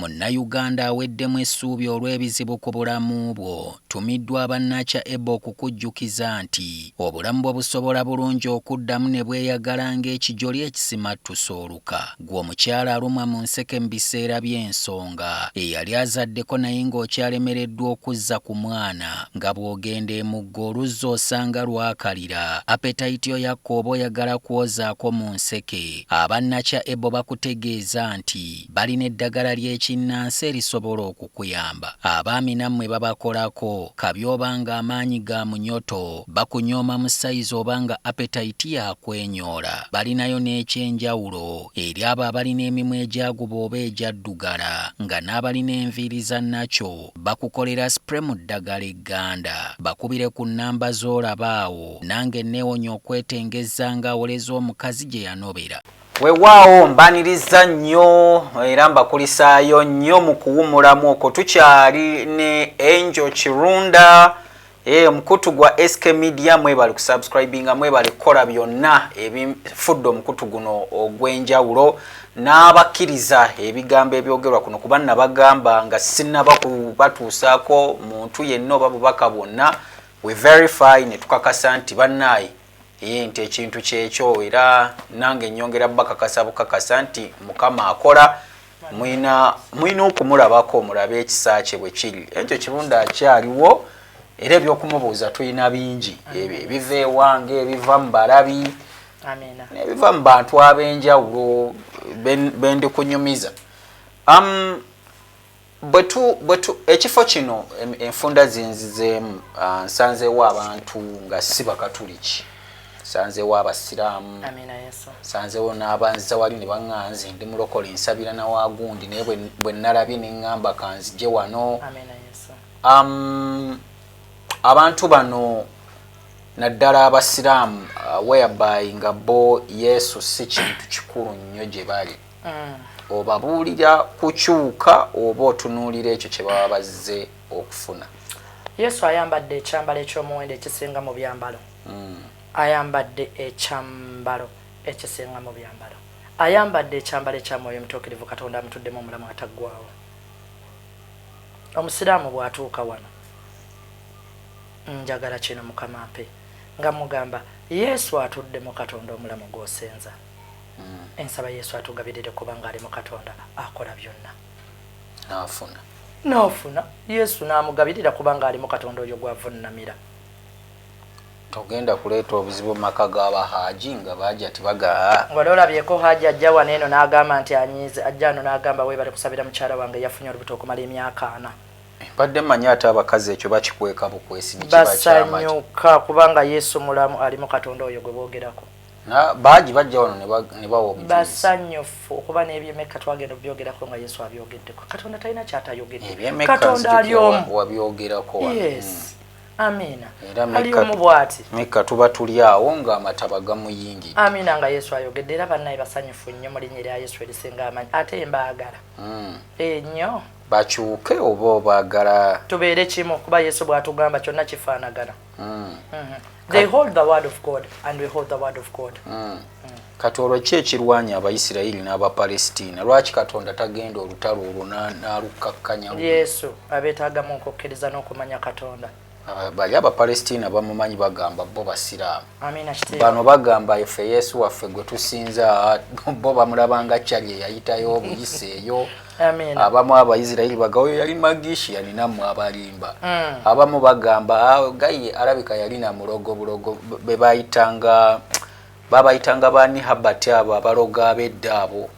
Munnayuganda aweddemu essuubi olw'ebizibu ku bulamu bwo. Tumiddwa abannakya Ebo okukujjukiza nti obulamu bwo busobola bulungi okuddamu ne bweyagala ng'ekijoli ekisimattusa oluka. Gwe omukyala alumwa mu nseke mu biseera by'ensonga, eyali azaddeko naye ng'okyalemereddwa okuzza ku mwana, nga bw'ogenda emugga oluzzi osanga lwakalira. Appetite yo yakka oba oyagala kwozaako mu nseke. Abannakya Ebo bakutegeeza nti balina eddagala ly'ekinnansi erisobola okukuyamba. Abaami nammwe babakolako, kabi obanga amaanyi ga munyoto, bakunyooma mu sayizi obanga appetite yakwenyoola. Balinayo n'ekyenjawulo eri abo abalina emimwa egyaguba oba egyaddugala, nga n'abalina enviiri za nakyo bakukolera spray mu ddagala egganda. Bakubire ku nnamba z'olaba awo, nange neewonya okwetengeza ng'awoleza omukazi gye yanobera. Weewaawo mbaniriza nnyo era mbakulisaayo nnyo mu kuwumulamu okwo. Tukyali ne Angel Kirunda, omukutu gwa SK Media. Mwebale kusubscribinga, mwebale kukola byonna ebifudde omukutu guno ogw'enjawulo n'abakkiriza ebigambo ebyogerwa kuno, kuba nabagamba nga sinnaba kubatuusaako muntu yenna oba bubaka bwonna. We verify ne tukakasa nti bannaayi nti ekintu kyekyo, era nange nnyongera bakakasa bukakasa nti Mukama akola. Mwina okumulabako, mulabe ekisa kye bwe kiri. Ekyo Kirunda akyaliwo era ebyokumubuuza tulina bingi, ebiva ewange, ebiva mu balabi, n'ebiva mu bantu ab'enjawulo bendi kunyumiza. Ekifo kino enfunda zinzizeemu, nsanzeewo abantu nga si bakatuliki, nsanzeewo abasiraamu, nsanzeewo n'abanziza wali ne baŋŋanze ndi mulokole nsabira na waagundi, naye bwe nalabye ne ŋŋamba kanzije wano. Abantu bano naddala abasiraamu whereby nga bo Yesu si kintu kikulu nnyo gye bali. Obabuulira kukyuka oba otunuulira ekyo kye baba bazze okufuna. Yesu ayambadde ekyambalo eky'omuwendo ekisinga mu byambalo. Ayambadde ekyambalo ekisinga mu byambalo. Ayambadde ekyambalo ekya Mwoyo Mutuukirivu Katonda amutuddemu omulamu ataggwaawo. Omusiraamu bw'atuuka wano, njagala kino Mukama mpe nga mugamba Yesu atuddemu Katonda omulamu gw'osenza. Ensaba Yesu atugabirire kubanga ali mu Katonda akola byonna. N'afuna. Yesu n'amugabirira kubanga ali mu Katonda oyo gwavunnamira. Togenda kuleeta obuzibu mu maka g'abahaaji nga bajja tibagaa. Wali olabyeko haaji ajja wano eno n'agamba nti anyiize, ajja wano n'agamba weebale kusabira mukyala wange yafunye olubuto okumala emyaka 4. Badde mmanyi ate abakazi ekyo bakikweka bukwesi nikiba kyamaji. Basanyuka kubanga Yesu mulamu ali mu Katonda oyo gwe boogerako. Baaji bajja wano ne bawa obujulizi. Basanyufu okuba n'ebyemeka twagenda obyogerako nga Yesu abyogeddeko. Katonda talina kyatayogedde. Katonda ali omu. Wabyogerako wano. Yes. Amina. Ali omu bw'ati. Meka tuba tuli awo ng'amataba gamuyingidde. Amina nga Yesu ayogedde era bannaye basanyufu nnyo mu linnya lya Yesu erisinga amaanyi. Ate mbaagala. Ennyo. Bakyuke oba obaagala tubeere kimu kuba Yesu bw'atugamba kyonna kifaanagana. They hold the word of God and we hold the word of God. Kati olwo ki ekirwanya Abayisirayiri n'Abapalestina? Lwaki Katonda tagenda olutalo olwo n'alukkakkanya? Yesu abeetaagamu okukkiriza n'okumanya Katonda. Bali Abapalestina bamumanyi bagamba bo basiraamu. Amina kiti. Bano bagamba efe Yesu waffe gwe tusinza, bo bamulabanga kyali eyayitayo obuyise eyo. Amina. Abamu Abayisirayiri bagawo yali magishi yaninamu abalimba. Abamu bagamba gayi alabika yali na mulogo bulogo babayitanga bani habati abo abaloga abedda abo.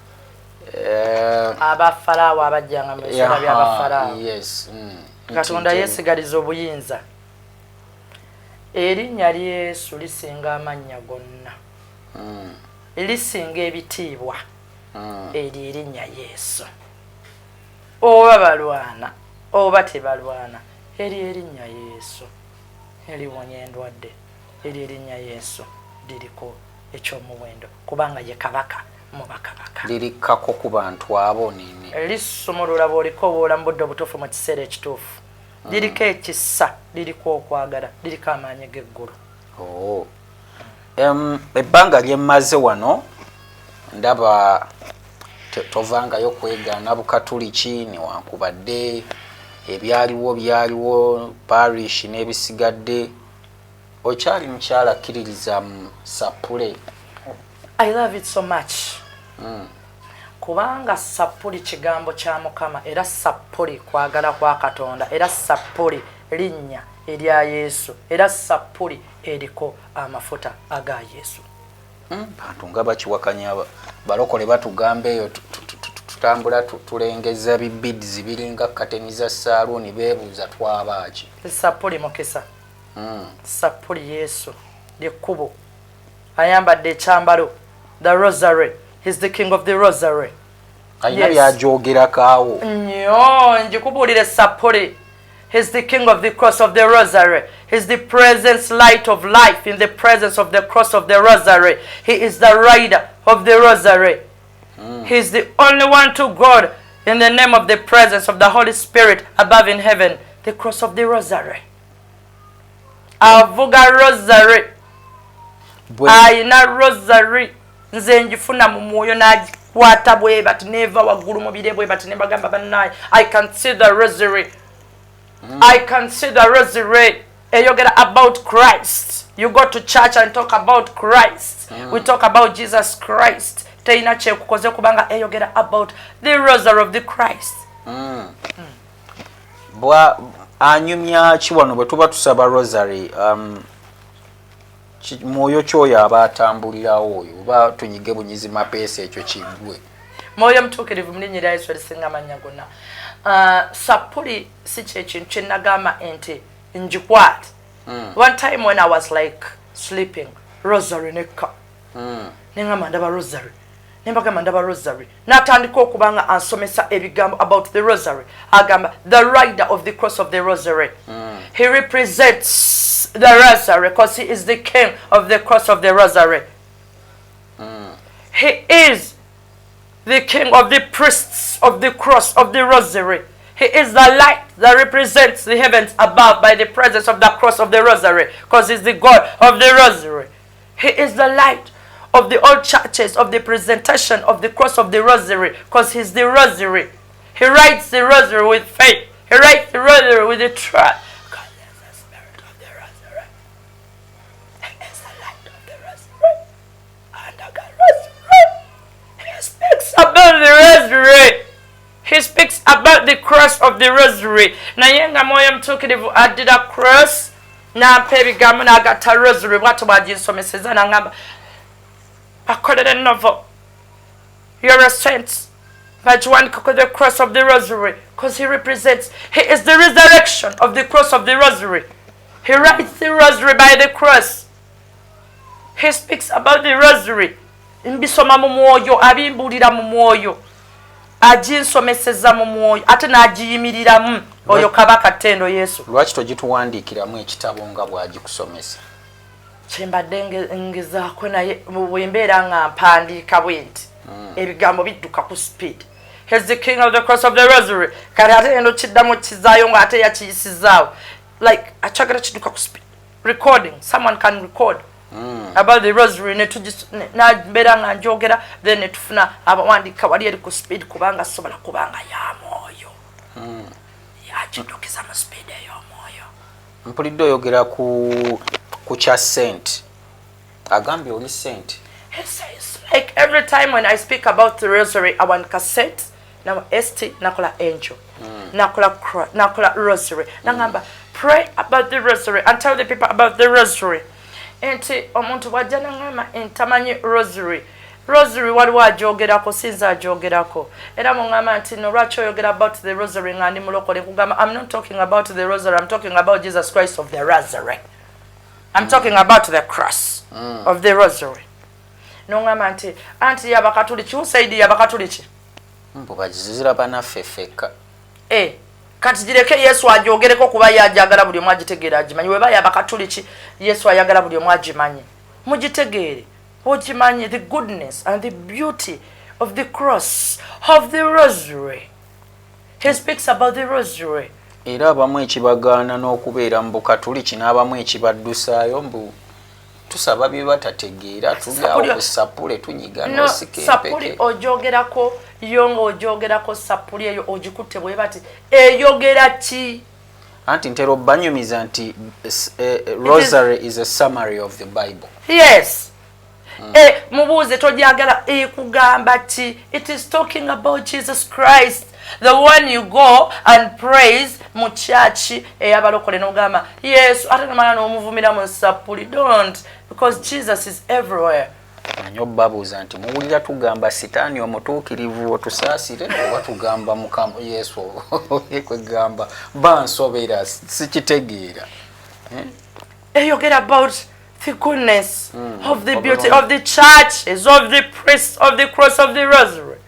Abafalaawo abajjanga mu biseera by'abafalaawo. Yes. Katonda yesigaliza obuyinza. Erinnya Yesu lisinga amannya gonna. Lisinga ebitiibwa. Eri erinnya Yesu. Oba balwana oba tebalwana, eri erinnya Yesu eliwonya endwadde. Eri erinnya Yesu liriko ekyomuwendo kubanga ye kabaka mu bakabaka. Lirikako ku bantu abo nini? Lisumulula bw'oliko obulamu budde obutuufu mu kiseera ekituufu. Liriko ekisa, liriko okwagala, liriko amaanyi g'eggulu. Ebbanga lyemmaze wano ndaba tovangayo kwegaana bukatuliki newankubadde ebyaliwo parish n'ebisigadde okyali mukyala kkiririza mu sapule. I love it so much. Kubanga sapuli kigambo kya Mukama era sapuli kwagala kwa Katonda era sapuli linnya erya Yesu era sapuli eriko amafuta aga Yesu. Bantu nga bakiwakanya balokole batugamba eyo tutambula tulengeza bibids biringa kateniza saloni bebuuza twabaki. Sapuli mukisa. Sapuli Yesu likubo ayambadde ekyambalo the Rosary. He's the king of the Rosary. Ayina byajogerakaawo. Nnyo njikubuulire sapuli. He's the king of the cross of the Rosary. He's the presence light of life in the presence of the cross of the Rosary. He is the rider of the Rosary. He's the only one to God in the name of the presence of the Holy Spirit above in heaven. The cross of the Rosary. Avuga Rosary. Ayina Rosary. Nze njifuna mu mwoyo n'agikwata bwe bati neva waggulu mu bire bwe bati ne bagamba bannaye I can see the Rosary. I can see the Rosary. Eyogera about Christ. You go to church and talk about Christ. We talk about Jesus Christ. Teina kyekukoze kubanga eyogera about the Rosary of the Christ. Bwa anyumya kiwano bwe tuba tusaba Rosary mwoyo kyoyo aba atambulirawo oyo oba tunyige bunyizi mapeesa ekyo kiggwe. Mwoyo mutuukirivu mulinyira Yesu alisinga amannya gonna. Sapuli si kyekintu kye nagamba enti njikwate. One time when I was like sleeping, Rosary nekka. Nengamba ndaba Rosary. Nembagamba ndaba Rosary. Natandika okubanga ansomesa ebigambo about the Rosary. Agamba the rider of the cross of the Rosary. He represents the Rosary because he is the king of the cross of the Rosary. He is the king of the priests of the cross of the Rosary. He is the light that represents the heavens above by the presence of the cross of the Rosary because he's the God of the Rosary. He is the light of the old churches of the presentation of the cross of the Rosary because he's the Rosary. He writes the Rosary with faith. He writes the Rosary with the trust. God is the spirit of the Rosary. He is the light of the Rosary. And the God Rosary. He speaks about the Rosary. He speaks about the cross of the Rosary. Naye nga mwoyo mutuukirivu addira cross n'ampa ebigambo n'agatta Rosary bw'atyo bw'aginsomeseza n'angamba akolera novel. You're a saint. But you want to call the cross of the Rosary because he represents, he is the resurrection of the cross of the Rosary. He writes the Rosary by the cross. He speaks about the Rosary. Mbisoma mu mwoyo, abimbulira mu mwoyo. Aginsomeseza mu mwoyo, ate n'agiyimiriramu oyo kabaka ttendo Yesu. Lwaki togituwandiikiramu ekitabo nga bw'agikusomesa? Kyembadde ngezaako naye bwe mbeera nga mpandiika bwe nti ebigambo bidduka ku speed. He's the king of the cross of the Rosary. Kati ate eno kiddamu kizaayo nga ate yakiyisizaawo. Like akyagala kidduka ku speed. Recording. Someone can record about the Rosary. Mbeera nga njogera then netufuna abawandiika wali eri ku speed kubanga sobola kubanga ya mwoyo. Yakiddukiza mu speed ey'omwoyo. Mpulidde oyogera ku kya saint. Agambye oli saint. He says like every time when I speak about the Rosary I want cassette na ST nakola angel nakola Rosary nangamba pray about the Rosary and tell the people about the Rosary enti omuntu wajja nangamba entamanyi Rosary waliwo ajogerako sinza ajogerako era mungamba nti no lwaki oyogera about the Rosary nga ndi mulokole kugamba I'm not talking about the Rosary, I'm talking about Jesus Christ of the Rosary. I'm talking about the cross of the Rosary. Nongamba nti anti yabakatuliki usaidi yabakatuliki mbubagizira banaffe feka kati gireke Yesu ajogereko kuba yajagala buli omu agitegeera agimanyi weba yabakatuliki Yesu ayagala buli omu agimanyi mugitegeere ogimanyi the goodness and the beauty of the cross of the Rosary. He speaks about the Rosary. Era abamu ekibagaana n'okubeera mu bukatuliki n'abamu ekibaddusaayo mbu tusaba bye batategeera tulyawo busapule tunyiga n'osikempeke. Sapuli ojogerako yo ng'ogyogerako sapuli eyo ogikutte bwe bati eyogera ki anti ntero banyumiza nti Rosary is a summary of the Bible. Yes. Mubuuze togyagala ekugamba ki it is talking about Jesus Christ, the one you go and praise mu church eyabalokole n'ogamba yes ate namala n'omuvumira mu sapuli don't, because Jesus is everywhere. Nyo babuuza nti muwulira tugamba sitaani omutuukirivu otusaasire oba tugamba mukama Yesu ekwegamba bansobera sikitegeera. Eyogera about the goodness of the beauty of the churches, of the priests, of the cross, of the rosary.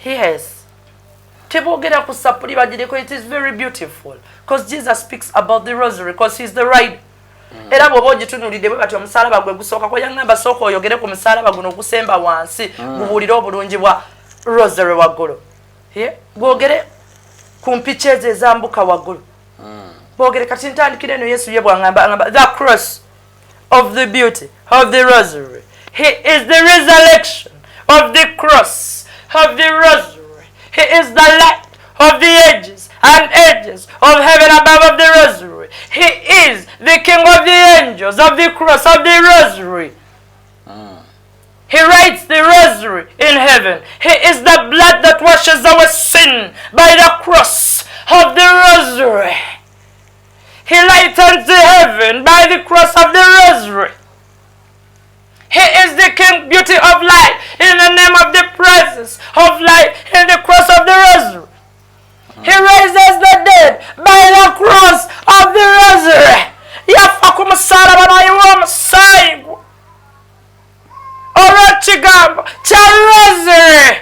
Yes. Tebogera ku sapuli bagireko, it is very beautiful because Jesus speaks about the rosary because he's the right. Era bwoba ogitunulidde bwe bati omusalaba gwe gusooka ko yangamba sooka oyogere ku musalaba guno gusemba wansi gubuulire obulungi bwa rosary waggulu. Gwogere ku mpiki ezo ezambuka waggulu. Bwogere kati ntandikire eno Yesu ye bwangamba the cross of the beauty of the rosary. He is the resurrection of the cross of the rosary. He is the light of the ages and ages of heaven above of the rosary. He is the king of the angels of the cross of the rosary. He writes the rosary in heaven. He is the blood that washes our sin by the cross of the rosary. He lightens the heaven by the cross of the rosary. He is the king beauty of light in the name of the presence of light in the cross of the rosary. He raises the dead by the cross of the rosary. Yafa ku musalaba nayiwa omusaayi olw'ekigambo kya rosary.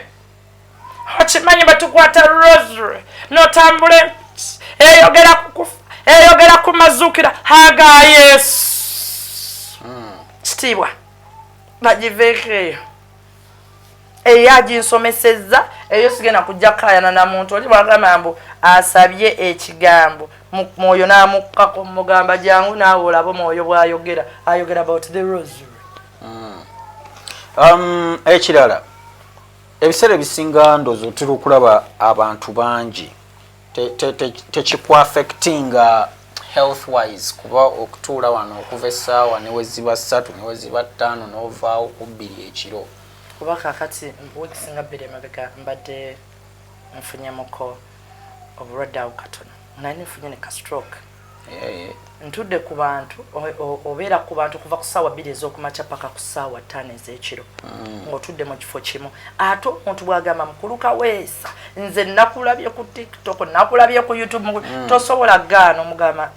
Okimanyi batukwata rosary n'otambula empiki eyogera ku kufa eyogera ku mazuukira aga Yesu. Kitiibwa bagiveeko eyo eyaginsomesezza eyo sigenda kujja kayana na muntu oli bwagamba mbu asabye ekigambo mwoyo n'amukkako mugamba jangu naawe olaba mwoyo bw'ayogera ayogera about the rosary. Ekirala ebiseera ebisinga ndoozi otera okulaba abantu bangi tekikwaffectinga health wise kuba okutuula wano okuva essaawa ne weziba 3 ne weziba 5 n'ovaawo ku 2 ekiro. Kuba kakati weekisinga 2 emabega mbadde nfunyemuko obulwadde awo katono nali nfunye ne ka stroke. Ntudde ku bantu obeera ku bantu kuva ku ssaawa 2 ez'okumakya paka ku ssaawa 5 ez'ekiro ng'otudde mu kifo kimu. Ate omuntu bw'agamba mukuluka weesa nze nakulabye ku TikTok nakulabye ku YouTube tosobola gaana omugamba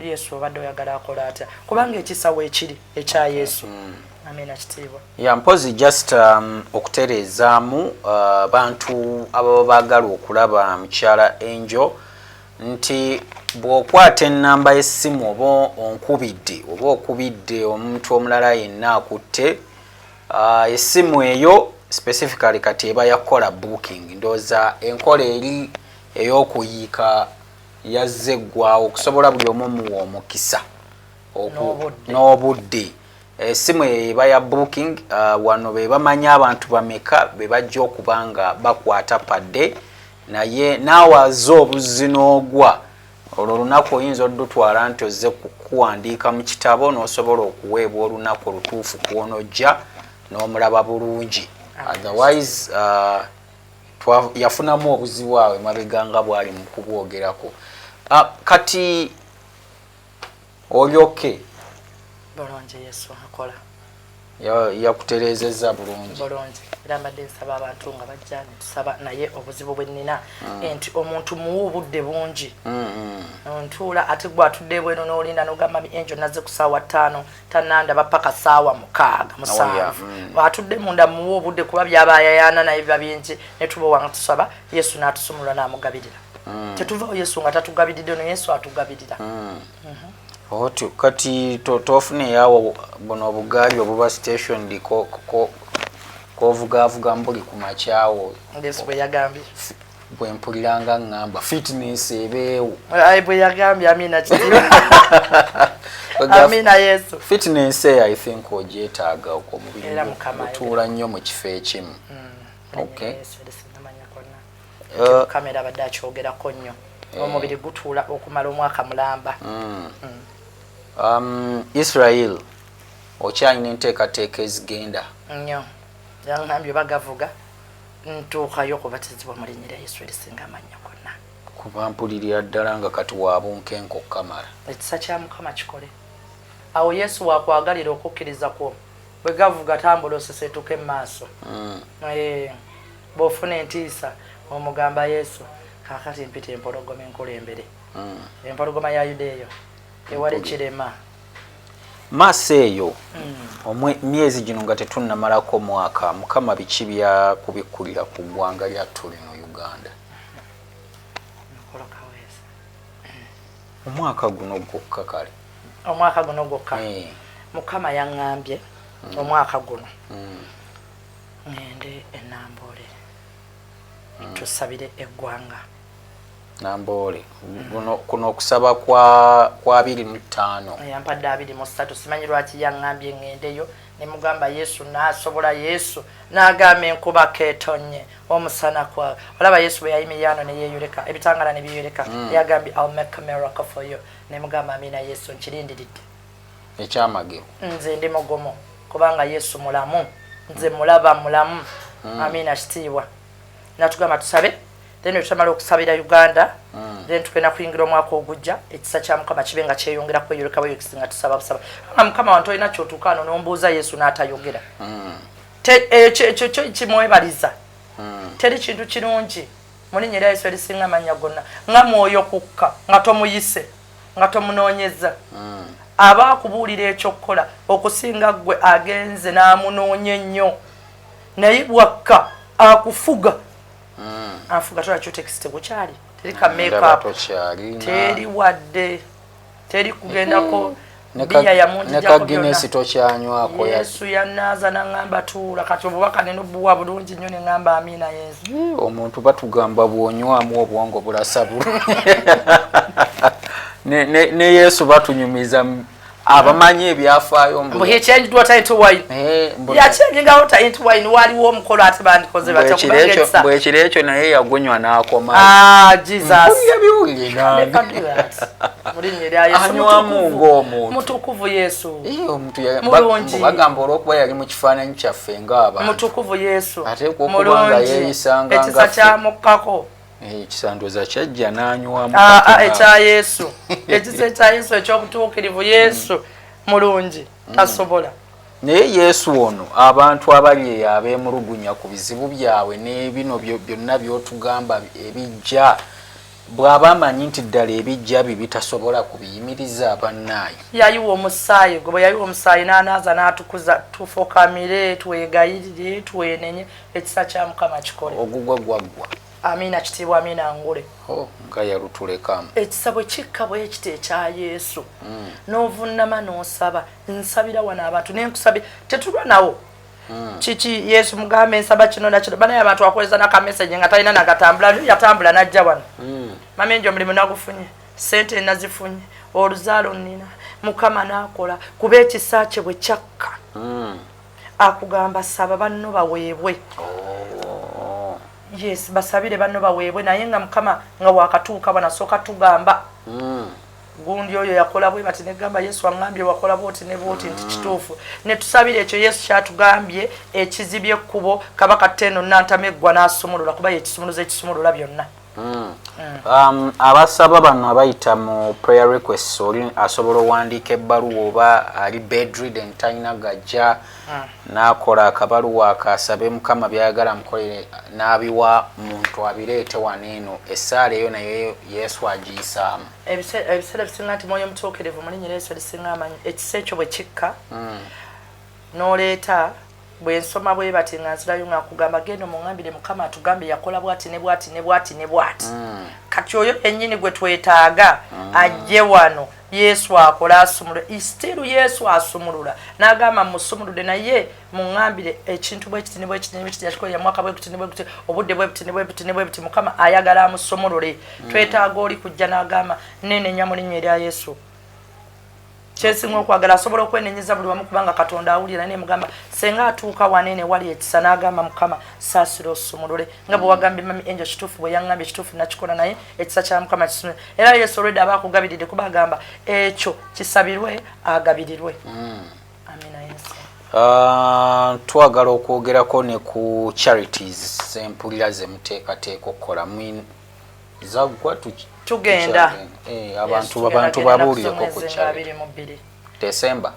Yesu obadde oyagala akola atya kubanga ekisawo ekiri ekya Yesu. Amina kitiibwa. Mpozi just okutereezaamu bantu ababa baagala okulaba mukyala Angel nti bw'okwata ennamba y'essimu oba okubidde omuntu omulala yenna akutte essimu eyo specifically kati eba yakola booking ndooza enkola eri ey'okuyiika yazze eggwawo okusobola buli omu muwa omukisa n'obudde. Essimu eyo eba ya booking wano be bamanya abantu bameka be bajja okuba nga bakwata padde naye naawe azze obuzzi n'ogwa olwo olunaku oyinza oddutwala nti ozze kuwandiika mu kitabo n'osobola okuweebwa olunaku olutuufu kw'onojja n'omulaba bulungi. Otherwise yafunamu obuzibu awe mabega nga bwali mu kubwogerako. Kati olyoke bulungi Yesu akola yakutereezezza bulungi. Era mbadde nsaba abantu nga bajja ne tusaba naye obuzibu bwe nnina nti omuntu muwa obudde bungi. Ntuula ate gwe atudde bweno n'olinda n'ogamba Angel nazze ku ssaawa 5 tannandaba paka ssaawa 6-7. Atudde munda muwa obudde kuba byaba yayaana naye biba bingi ne tuba wanga tusaba Yesu n'atusumulula n'amugabirira. Tetuvaawo Yesu nga tatugabiridde no Yesu atugabirira. Otyo kati tofune yawo bono obugaali obuba station liko kovugavuga mbuli ku makyawo. Yesu bwe yagambye bwe mpuliranga ngamba fitness ebeewo. Bwe yagambye amina kitiibwa. Amina Yesu. Fitness I think ogyetaaga okw'omubiri otuula nnyo mu kifo ekimu. Okay. kamera badde akyogerako nnyo omubiri gutuula okumala omwaka mulamba. Israel okyalina enteekateeka ezigenda nnyo yaŋŋambye bagavuga ntuukayo okubatizibwa mu linnya lya Yesu erisinga amannya gonna kuba mpulirira ddala nga kati waabunkenko okkamala. Ekisa kya Mukama kikole awo Yesu wakwagalira okukkiriza kwo bwe gavuga tambula oseseetuke mu maaso bw'ofuna entiisa omugamba Yesu kaakati mpita empologoma enkulembere empologoma ya Yudeeyo ewali kirema maaso eyo myezi gino nga tetunnamalako mwaka Mukama biki byakubikkulira ku ggwanga lyattu lino Uganda omwaka guno gwokka kale omwaka guno gwokka Mukama yaŋŋambye omwaka guno ngende enamboole tusabire eggwanga Namboole kuno okusaba kwa 25 yampadde 23 simanyi lwaki yaŋŋambye ngendeyo ne mugamba Yesu n'asobola Yesu n'agamba enkuba keetonye omusana kwa olaba Yesu bwe yayimiryano ne yeeyoleka ebitangala ne biyoleka yagambye I'll make a miracle for you ne mugamba amina Yesu nkirindiridde ekyamagero nze ndi mugomo kubanga Yesu mulamu nze mulaba mulamu amina kitiibwa natugamba tusabe then tutamala okusabira Uganda then tukena kuyingira omwaka ogujja ekisa kya Mukama kibe nga kyeyongera kweyoleka bwe yokisinga tusaba busaba nga Mukama wantu olina kyotukaano n'ombuuza Yesu n'atayogera ekyo kimwebaliza teri kintu kirungi mu linnya lya Yesu erisinga amannya gonna nga mwoyo kukka nga tomuyise nga tomunoonyeza aba akubuulira ekyokukola okusinga gwe agenze n'amunoonya ennyo naye bwakka akufuga afuga tola kyo text bukyali teri ka makeup teri wadde teri kugendako biya ya mungi jako Guinness tokyanywako Yesu yanaaza n'angamba tuula kati obubaka neno buwa bulungi nnyo ne ngamba amina Yesu omuntu batugamba bwonywamu obwongo bulasa bulungi ne Yesu batunyumiza abamanyi ebyafaayo mbu he changed water into wine ya changing water into wine waliwo omukolo ate bandikoze batya kubanga bwe kirekyo naye yagonywa n'akoma Jesus biwulira mulinnya lya Yesu anywamu ng'omuntu mutukuvu Yesu omuntu bagamba olw'okuba yali mu kifaananyi kyaffe ng'abantu mutukuvu Yesu ate okubanga yeeyisanga ekisa kyamukkako ekisanduza kyajja n'anywamu ekya Yesu ekisa ekya Yesu ekyobutuukirivu Yesu mulungi tasobola naye Yesu ono abantu abali eyo abeemulugunya ku bizibu byabwe n'ebino byonna by'otugamba ebijja bw'aba amanyi nti ddala ebijja bitasobola kubiyimiriza bannaayo yayiwa omusaayi gwe bwe yayiwa omusaayi n'anaaza n'atukuza tufukamire twegayirire twenenye ekisa kya Mukama kikole ogugwa gwaggwa amina kitiibwa amina ngule nga yalutulekamu ekisa bwe kikka bwe ekita ekya Yesu n'ovunnama n'osaba nsabira wano abantu nenkusabira tetulwa nawo kiki Yesu mugambe nsaba kino nakino banaye abantu akoleza n'akameseji nga talina nagatambula yatambula n'ajja wano mami enjo omulimu nagufunye sente nazifunye oluzaalo nnina Mukama n'akola kuba ekisa kye bwe kyakka akugamba saba banno baweebwe yes basabire banno baweebwe naye nga Mukama nga wakatuuka banasooka tugamba gundi oyo yakola bwe bati negamba Yesu angambye wakola bwoti ne bwoti nti kituufu ne tusabire ekyo Yesu kyatugambye ekizibye ekkubo kabaka tteno nantameggwa n'asumulula kuba yekisumuluza ekisumulula byonna abasaba bano abayita mu prayer requests oli asobola owandiika ebbaluwa oba ali bedridden talina gajja n'akola akabaluwa akasabe Mukama byayagala mukolere n'abiwa muntu abireete waneeno essaala eyo nayo Yesu agiyisaamu ebiseera bisinga nti mwoyo mutuukirivu mu linnya lya Yesu erisinga amanyi ekisa ekyo bwe kikka n'oleeta bwe nsoma bwe bati nga nsirayo nga kugamba genda muŋŋambire Mukama atugambye yakola bwati ne bwati ne bwati ne bwati kati oyo ennyini gwe twetaaga ajje wano Yesu akola asumulula istiru Yesu asumulula n'agamba musumulule naye muŋŋambire ekintu bwe kiti ne bwe kiti ne bwe kiti yakikola ya mwaka bwe kuti ne bwe kuti obudde bwe buti ne bwe buti ne bwe buti Mukama ayagala amusumulule twetaaga oli kujja n'agamba nenenya mu linnya erya Yesu kyesinga okwagala asobola okwenenyeza buli wamu kubanga Katonda awulira ne mugamba senga atuuka wanene wali ekisa n'agamba Mukama saasira osumulule nga bwe wagambye mami Angel kituufu bwe yaŋŋambye ekituufu nakikola naye ekisa kya Mukama kisumule era Yesu olwedde aba akugabirire kuba agamba ekyo kisabirwe agabirirwe. Amina Yesu. Twagala okwogerako ne ku charities empulira ze muteekateeka okukola zagwa tugenda abantu babuulireko ku charity December.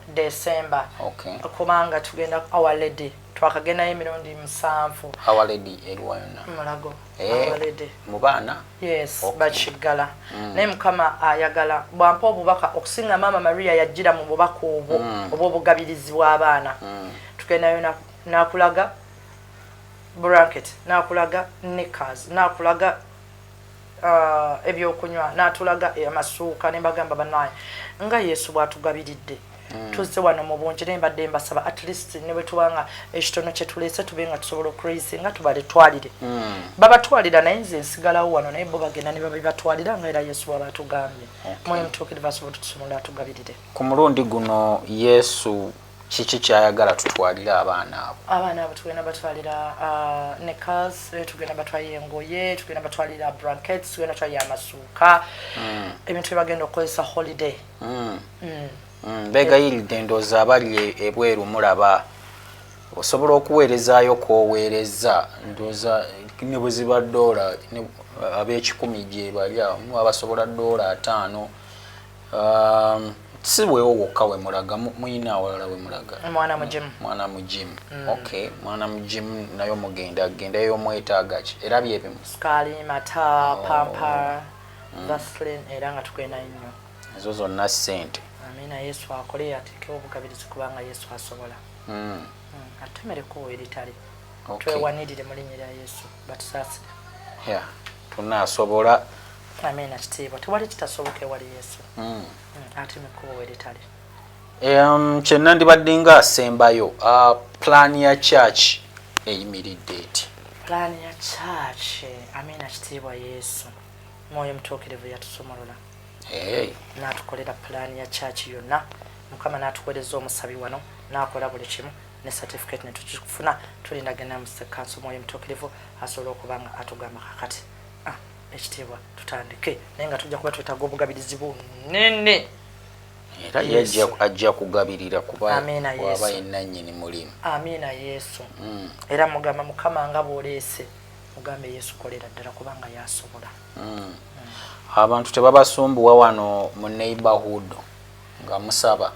Okay. Kubanga tugenda Our Lady twakagendayo emirundi 7. Our Lady eriwayona Mulago. Our Lady mu baana. Yes, okay. Bachigala naye Mukama ayagala bwampa obubaka okusinga Mama Maria yajjira mu bubaka obwo obw'obugabirizi bw'abaana. Tugendayo nakulaga blanket nakulaga knickers nakulaga ebyokunywa natulaga amasuuka ne bagamba banaye nga Yesu bwatugabiridde tuzze wano mu bungi ne mbadde mbasaba at least ne bwe tubanga ekitono kye tulese tubenga tusobola okuraise nga tubaletwalire babatwalira naye nze nsigalawo wano naye bo bagenda ne babibatwalira nga era Yesu bw'abatugambye mwe mutuukire basobola tutusumula atugabirire ku mulundi guno Yesu kiki kyayagala tutwalira abaana abo tugenda batwalira knickers tugenda batwalira engoye tugenda batwalira blankets tugenda batwalira amasuuka ebintu byebagenda okukozesa holiday begayiridde ndooza abali ebweru mulaba osobola okuweerezaayo k'oweereza ndooza ne bwe ziba $, ab'ekikumi gye bali awo abasobola $5 si weewo wokka we mulaga muyina awalala we mulaga mwana mujimu okay mwana mujimu nayo gendayo omwetaaga ki era byebimu sukaali mata pampa vaseline era nga tugenda nnyo ezo zonna ssente. Amina Yesu akole ateekewo obugabirizi kubanga Yesu asobola atumereko eritali twewanirire mu linnya lya Yesu batusaasire tunaasobola. Amina kitiibwa tewali kitasoboka ewali Yesu ate mekubo weritali. Kyenna ndibadde nga asembayo plan ya church eyimiridde eti plan ya church. Amina kitiibwa Yesu mwoyo mutuukirivu yatusomolola n'atukolera plan ya church yonna Mukama n'atuweereza omusabi wano n'akola buli kimu ne certificate ne tukifuna tulindagana mu council mwoyo mutuukirivu asobola okubanga atugamba kakati ekitiibwa tutandike naye nga tujja kuba twetaaga obugabirizi bunene era ajja kugabirira kuba waba yenannyini mulimu. Amina Yesu. Era mugamba Mukama nga bw'oleese mugambe Yesu kolera ddala kubanga yasobola. Abantu tebabasumbuwa wano mu neighborhood nga musaba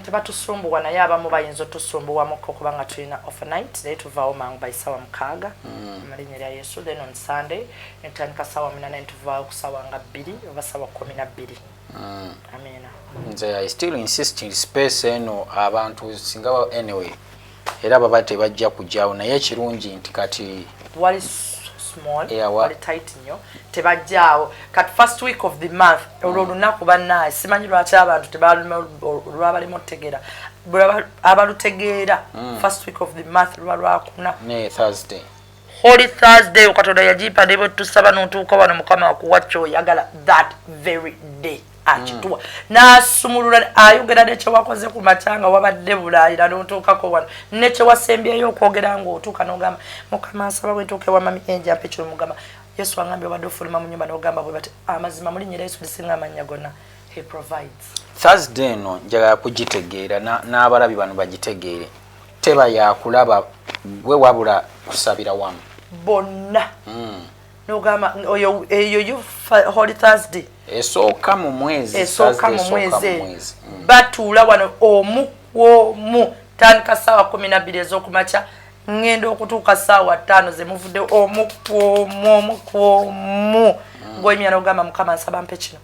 tebatusumbuwa naye abamu bayinza otusumbuwamuko kubanga tulina overnight naye tuvaawo mangu by sawa 6 mu linnya lya Yesu. Then on Sunday netandika sawa 8 tuvaawo ku sawa nga 2 oba sawa 12. Amina. Nze I still insist space eno abantu singa anyway era baba tebajja kujjawo naye ekirungi nti kati wali small wali tight nnyo tebajjaawo kati first week of the month olwolunaku bannaye simanyi lwaki abantu tebalwabalimu otegeera abalutegeera first week of the month lwa lwakuna ne Thursday Holy Thursday okatonda yajipa ne bwe tusaba n'otuuka wano Mukama akuwa ky'oyagala that very day akituwa n'asumulula ayogera n'ekyo wakoze ku matanga wabadde bulaayira n'otuukako wano n'ekyo wasembyeyo okwogera ng'otuuka n'ogamba Mukama nsaba bwetuuke wa mami Angel ampe kino mugamba Yesu angambye obadde ofuluma mu nnyumba n'ogamba bwe bati amazima mu linnya lya Yesu lisinga amannya gonna he provides. Thursday no njagala kugitegeera n'abalabi bano bagitegeere teba yakulaba gwe wabula kusabira wamu bonna n'ogamba eyo Holy Thursday esooka mu mwezi batuula wano omu tandika saawa 12 ez'okumakya ngenda okutuuka saawa 5 ze muvudde omu ng'oyimya n'ogamba Mukama nsaba mpe kino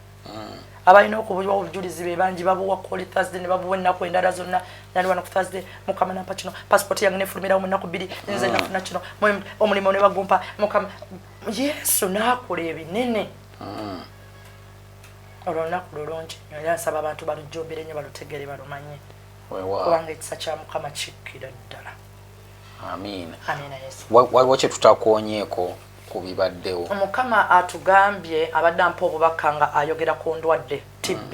abalina okubuwa obujulizi be bangi babuwa Holy Thursday ne babuwa ennaku endala zonna nali wano ku Thursday Mukama nampa kino passport yange nefulumirawo mu nnaku 2 nze nafuna kino omulimu ne bagumpa Mukama Yesu n'akola ebinene olunaku lulungi era nsaba abantu balujjumbire nnyo balutegere balumanye kubanga ekisa kya Mukama kikkira ddala. Amina. Amina Yesu. Waliwo kye tutakoonyeeko ku bibaddewo. Mukama atugambye abadde ampa obubaka nga ayogera ku ndwadde TB.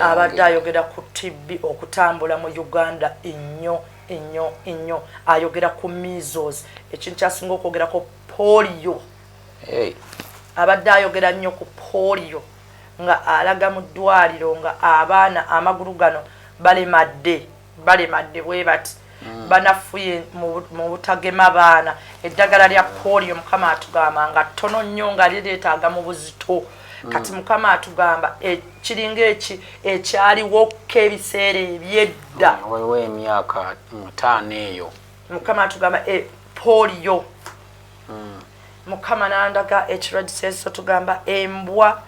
abadde ayogera ku TB okutambula mu Uganda ennyo ayogera ku measles ekintu kyasinga okwogera ku polio abadde ayogera nnyo ku polio nga alaga mu ddwaliro nga abaana amagulu gano balemadde bwe bati banafuye mu butagema baana eddagala lya polio Mukama atugamba nga ttono nnyo nga lireetaaga mu buzito kati Mukama atugamba ekiringa ekyaliwo k'ebiseera ebyedda wewe emyaka 5 eyo Mukama atugamba polio Mukama nandaga ekirwadde kyeso tugamba embwa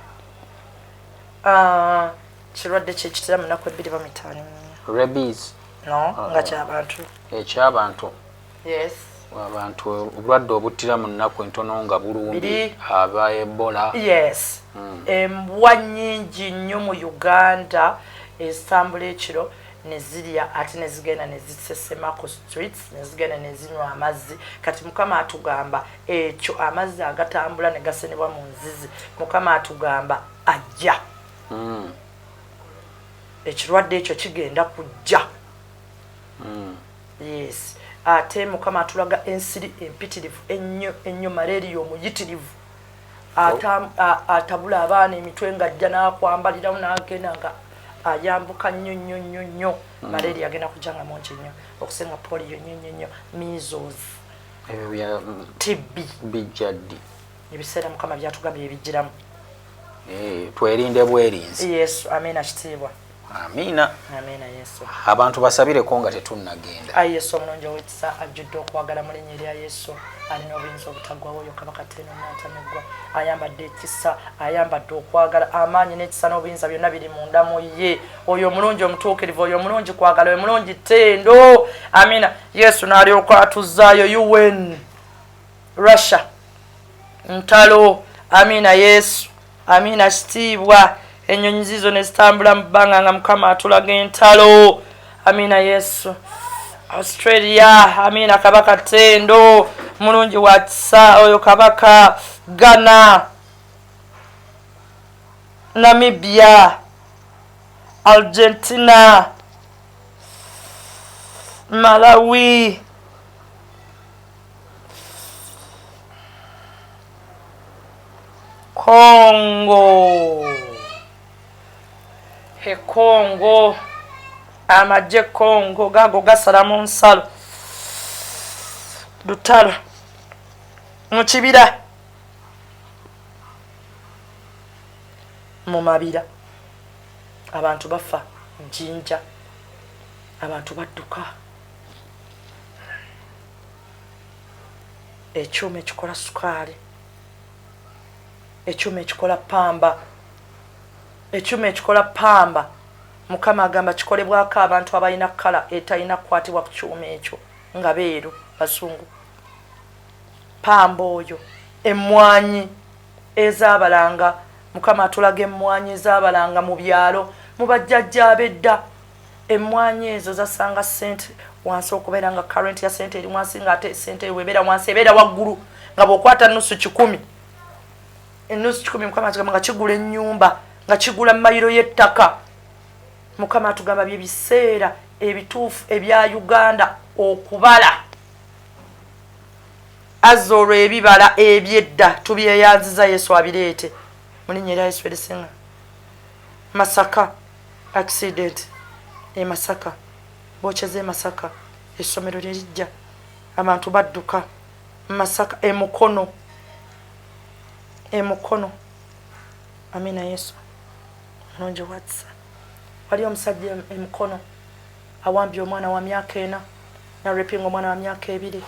kirwadde kyekitera mu nnaku 25 rabies no nga ky'abantu eky'abantu yes abantu obulwadde obuttira mu nnaku entono nga bulumbi aba Ebola yes embwa nnyingi nnyo mu Uganda ezitambula ekiro ne zirya ate ne zigenda ne zisesema ku streets ne zigenda ne zinywa amazzi kati Mukama atugamba ekyo amazzi agatambula ne gasenebwa mu nzizi Mukama atugamba ajja ekirwadde ekyo kigenda kujja yes ate Mukama atulaga ensiri empitirivu ennyo malaria omuyitirivu atabula abaana emitwe nga ajja n'akwambaliramu n'agenda nga ayambuka nnyo malaria agenda kujanga mungi nnyo okusenga polio nnyo measles TB bijjaddi ebiseera Mukama byatugambye ebijjiramu twerinde bwerinzi yesu amina kitiibwa amina yesu abantu basabireko nga tetunnagenda yesu omulungi ow'ekisa ajjudde okwagala mu linnya lya yesu alina obuyinza obutaggwawo oyo kabaka teno n'ataneggwa ayambadde ekisa ayambadde okwagala amaanyi n'ekisa n'obuyinza byonna biri munda mu ye oyo omulungi omutuukirivu oyo omulungi kwagala oyo omulungi ttendo amina yesu n'alyoka atuzzaayo UN Russia ntalo amina yesu amina kitiibwa ennyonyi zizo ne zitambula mu bbanga nga Mukama atulaga entalo amina yesu Australia amina kabaka tendo mulungi wa kisa oyo kabaka Ghana Namibia Argentina Malawi Congo Congo amagye Congo gago gasala mu nsalo lutalo mu kibira mu mabira abantu bafa jinja abantu badduka ekyuma ekikola sukaali ekyuma ekikola pamba ekyuma ekikola pamba Mukama agamba kikolebwako abantu abalina kala etalina kukwatibwa ku kyuma ekyo nga beeru basungu pamba oyo emmwanyi ezaabalanga Mukama atulaga emmwanyi ezaabalanga mu byalo mu bajjajja ab'edda emmwanyi ezo zasanga ssente wansi okubeera nga current ya ssente eri wansi nga ate ssente webeera wansi ebeera waggulu nga bw'okwata nusu 10 enusu 10 Mukama atugamba nga kigula ennyumba nga kigula mayiro y'ettaka Mukama atugamba bye biseera ebituufu ebya Uganda okubala azoro ebibala ebyedda tubyeyanziza Yesu abireete mulinnya lya Yesu erisinga Masaka accident Masaka bocheze Masaka essomero lirijja abantu badduka Masaka emukono amina Yesu mulungi watsa wali omusajja emukono awambye omwana wa myaka 4 na repinga omwana wa myaka 2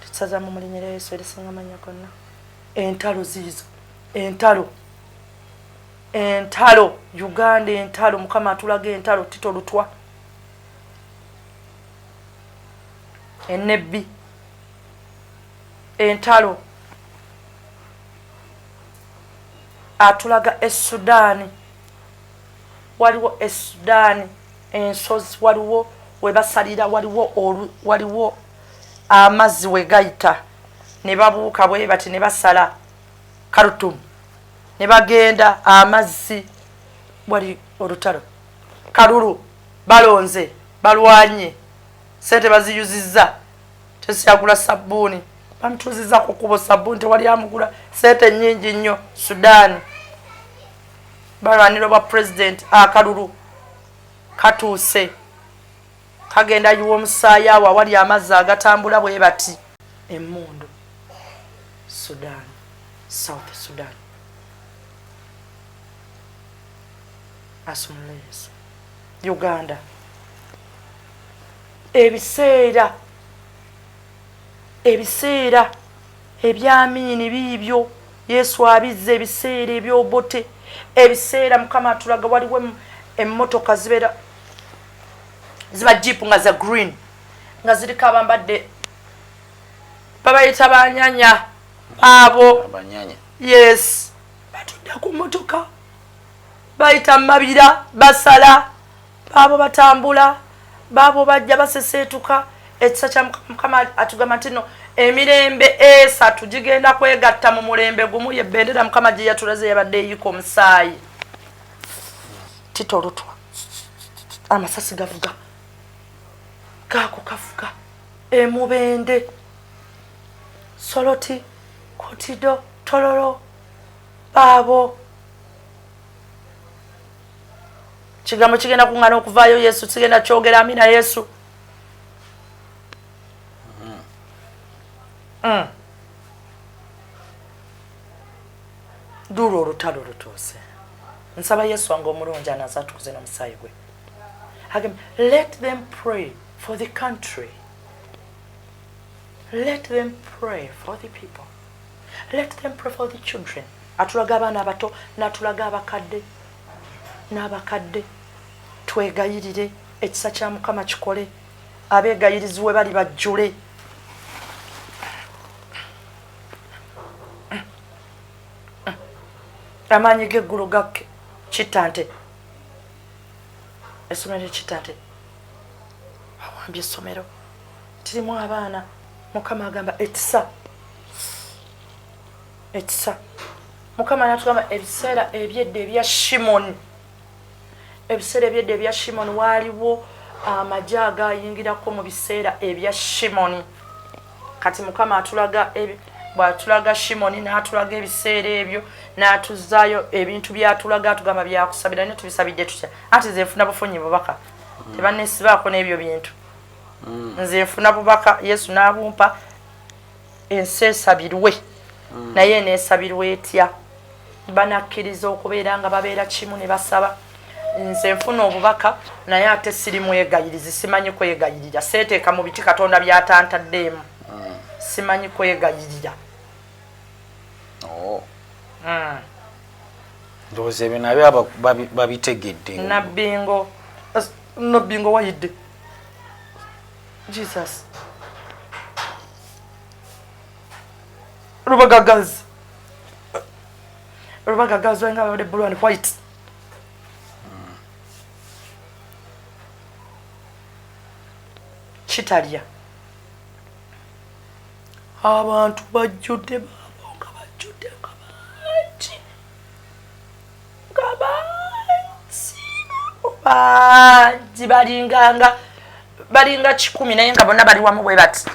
tutsaza mu mulinnya lya Yesu erisinga amanya gonna entalo zizo entalo Uganda entalo Mukama atulaga entalo Tito Lutwa enebbi entalo atulaga Sudani waliwo Sudani ensozi waliwo webasalira waliwo amazzi wegayita ne babuuka bwe bati ne basala Khartoum ne bagenda amazzi wali olutalo kalulu balonze balwanye sente baziyuzizza tesyagula sabbuuni bamutuzizza ku kubo sabbuuni tewali amugula sente nnyingi nnyo Sudan balwanira bwa president akalulu katuuse kagenda yiwa omusaayi awo awali amazzi agatambula bwe bati emmundu Sudan South Sudan AMULAZE Uganda ebiseera ebyamiini biibyo Yesu abizza ebiseera ebyobote ebiseera Mukama atulaga waliwo emmotoka ziba jipu nga za green nga ziriko abambadde babayita banyanya abo yes batudde ku mmotoka bayita mabira basala babo batambula babo bajja baseseetuka ekisa kya Mukama atugamba nti no emirembe esatu gigenda kwegatta mu mulembe gumu ye bendera Mukama gye yatulaze yabadde eyiko omusaayi titolutwa amasasi gavuga kako kavuga emubende soloti kotido tololo babo kigambo kigenda kungana okuvaayo Yesu kigenda kyogera amina Yesu duro olutalo lutuuse nsaba Yesu wange omulungi anaza tukuze n'omusaayi gwe let them pray for the country. Let them pray for the people. Let them pray for the children. Atulaga abaana abato n'atulaga abakadde n'abakadde twegayirire ekisa kya Mukama kikole abeegayirizibwe bali bajjule amaanyi g'eggulu gakke kitante essomero kitante awambye essomero tirimu abaana Mukama agamba ekisa Mukama natugamba ebiseera ebyedde ebya Shimoni ebiseera ebyedde ebya Shimoni waaliwo amagye agayingirako mu biseera ebya Shimoni kati Mukama atulaga bw'atulaga Shimoni n'atulaga ebiseera ebyo n'atuzaayo ebintu by'atulaga atugamba byakusabira ne tubisabidde tutya ati nze nfuna bufunyi bubaka tebanneesibaako n'ebyo bintu nze nfuna bubaka Yesu n'abumpa ensi esabirwe naye neesabirwe etya banakkiriza okubeera nga babeera kimu ne basaba nze nfuna obubaka naye ate siri mwegayirizi simanyi kwegayirira seeteeka mu biti Katonda by'atantaddeemu simanyi kwegayirira ndowooza ebyo nabyo babitegedde nabbingo wayidde Jesus rubagagazi wenga babadde blue and white kitalya abantu bajjudde baabo nga bajjudde bangi balinga 10 naye nga bonna bali wamu bwe bati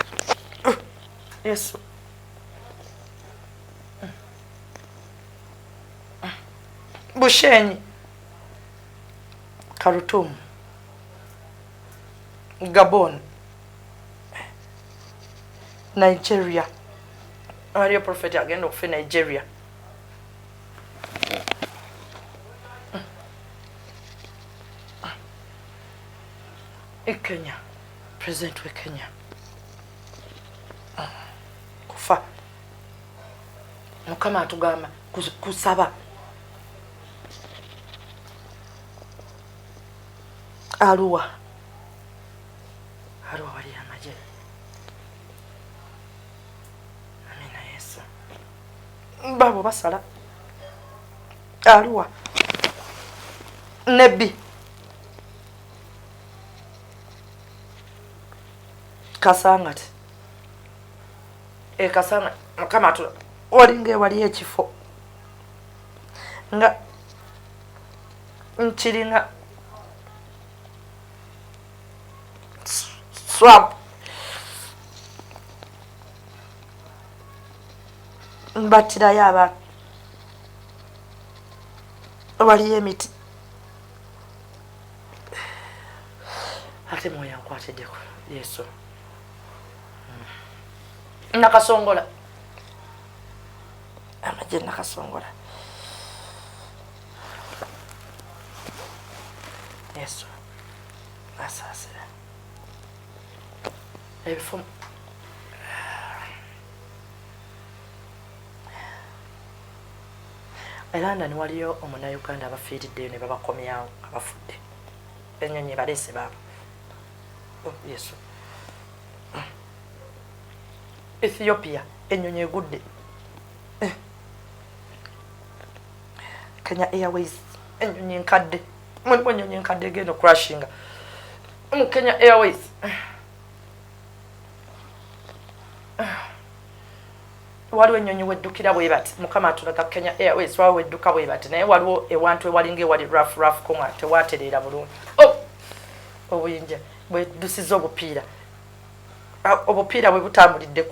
Yesu Bushenyi Khartoum Gabon Nigeria Ariyo prophet agenda okufa Nigeria Kenya president wa Kenya kufa Mukama atugamba kusaba Arua wali amagye amina Yesu babo basala Arua Nebi Kasangati Kasanga Mukama atula walinga wali ekifo nga nkiringa swamp mbatirayo abantu waliyo emiti ate mwoyo ankwatiddeko Yesu nakasongola amagye nakasongola Yesu asaasira ebifo London waliyo omunayuganda abafiiriddeyo ne babakomyawo abafudde ennyonyi baleese baabo Yesu Ethiopia ennyonyi egudde Kenya Airways ennyonyi enkadde mulimu ennyonyi enkadde egenda okurashinga mu Kenya Airways waliwo ennyonyi weddukira bwe bati Mukama atulaga Kenya Airways waliwo wedduka bwe bati naye waliwo ewantu ewalinga ewali rafu ko nga tewatereera bulungi obuyinja bwedusiza obupiira bwe butambulidde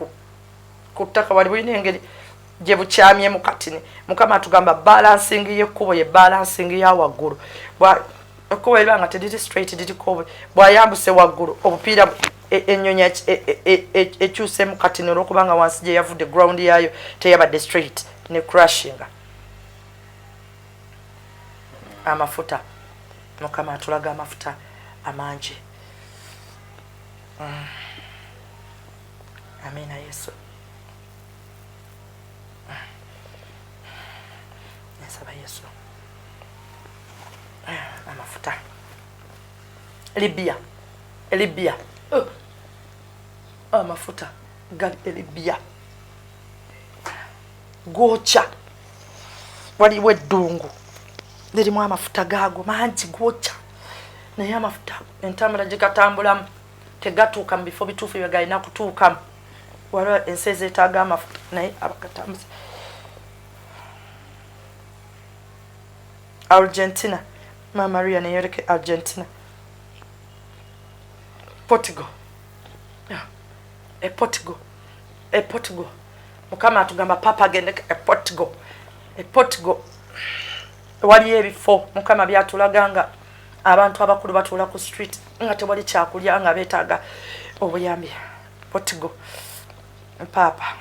ku ttaka wali bulina engeri gye bukyamyemu katini Mukama atugamba balancing y'ekkubo ye balancing ya waggulu ekkubo eriba nga teriri straight liriko bw'ayambuse waggulu obupiira ennyonyi ekyusemu katini olw'okubanga wansi gye yavudde ground yaayo teyabadde straight ne crashinga amafuta Mukama atulaga amafuta amangi amina Yesu nsaba Yesu amafuta Libya amafuta gali Libya gocha waliwo eddungu lirimu amafuta gaago mangi gocha naye amafuta entambula gye gatambulamu tegatuuka mu bifo bituufu bye galina kutuukamu waliwo ensi ezeetaaga amafuta naye abagatambuza Argentina Mama Maria neyoleke Argentina Portugal Portugal Mukama atugamba papa agende Portugal waliyo ebifo Mukama byatulaganga abantu abakulu batuula ku street nga tewali kyakulya nga beetaaga obuyambi Portugal papa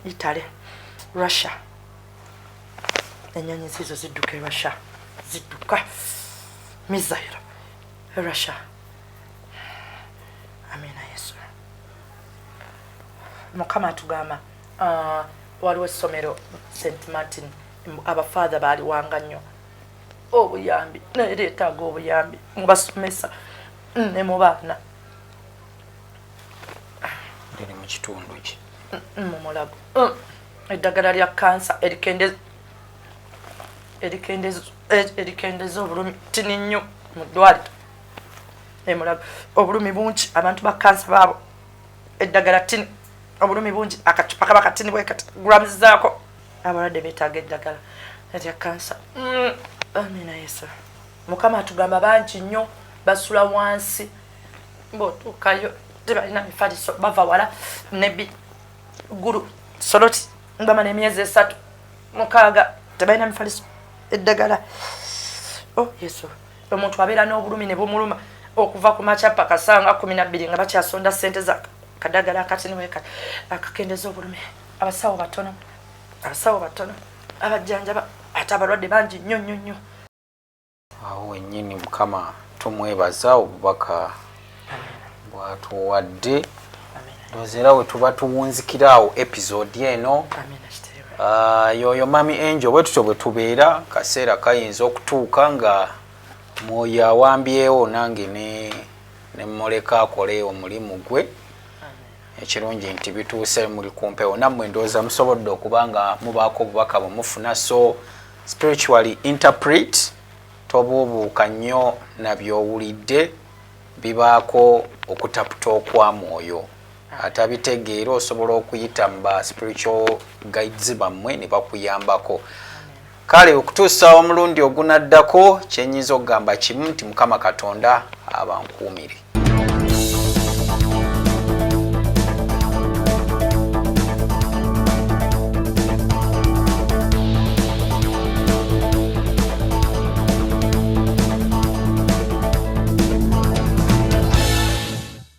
Italy Russia ennyonyi zizo zidduka Russia zidduka missile Russia amina Yesu Mukama atugamba waliwo essomero St Martin abafaatha baali wanga nnyo obuyambi naye leetaaga obuyambi mubasomesa ne mu baana liri mu kitundu ki mu Mulago eddagala lya kansa erikendeza obulumi tini nnyo mu ddwaliro Mulago obulumi bungi abantu ba kansa baabo eddagala tini obulumi bungi akacupa kaba katini bwe kati grams zaako abalwadde beetaaga eddagala lya kansa amina Yesu Mukama atugamba bangi nnyo basula wansi bw'otuukayo tebalina mifaliso bava wala nebbi gulu soloti bamala emyezi 3 6 tebalina mifaliso eddagala Yesu omuntu abeera n'obulumi ne bumuluma okuva ku makya paka sanga 12 nga bakyasonda ssente za kadagala akatini weka akakendeza obulumi abasawo batono abajjanjaba ate abalwadde bangi nnyo awo wennyini Mukama tumwebaza obubaka bwatuwadde ndowooza we tuba tuwunzikiraawo episode eno yoyo Mami Angel bwe tutyo bwe tubeera kaseera kayinza okutuuka nga mwoyo awambyewo nange ne mmuleka akole omulimu gwe ekirungi nti bituuse muli kumpewo nammwe ndowooza musobodde okuba nga mubaako obubaka bwe mufuna so spiritually interpret tobuubuuka nnyo nabyowulidde bibaako okutaputa okwa mwoyo atabitegeera osobola okuyita mu ba spiritual guides bammwe ne bakuyambako kale okutuusa omulundi ogunaddako kyenyiza okugamba kimu nti Mukama Katonda abankuumire.